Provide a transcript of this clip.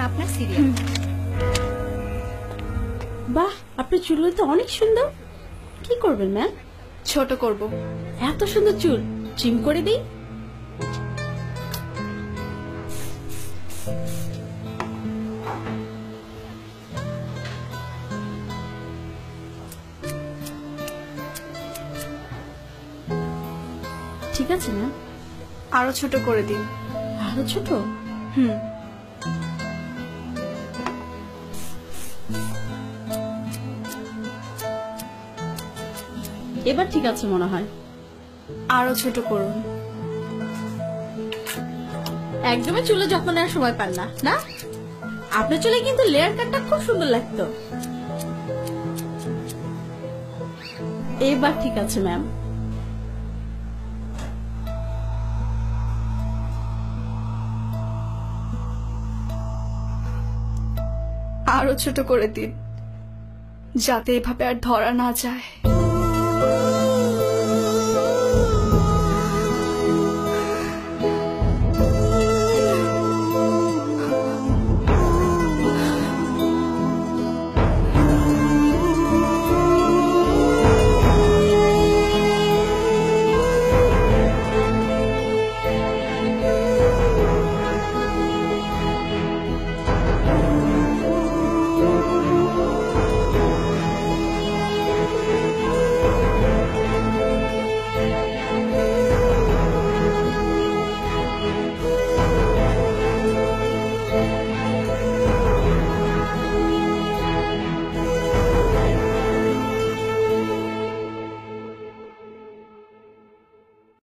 আপনার সিরিয়াল। বাহ, আপনার চুলগুলো তো অনেক সুন্দর। কি করবেন ম্যাম? ছোট করব। এত সুন্দর চুল ট্রিম করে দিই। ঠিক আছে ম্যাম। আরো ছোট করে দিন। আরো ছোট? এবার ঠিক আছে মনে হয়। আরো ছোট করুন। একদমই চুলে যত্ন নেওয়ার সময় পান না, না? আপনার চুলে কিন্তু লেয়ার কাটটা খুব সুন্দর লাগতো। এবার ঠিক আছে ম্যাম। আরো ছোট করে দিন, যাতে এভাবে আর ধরা না যায়।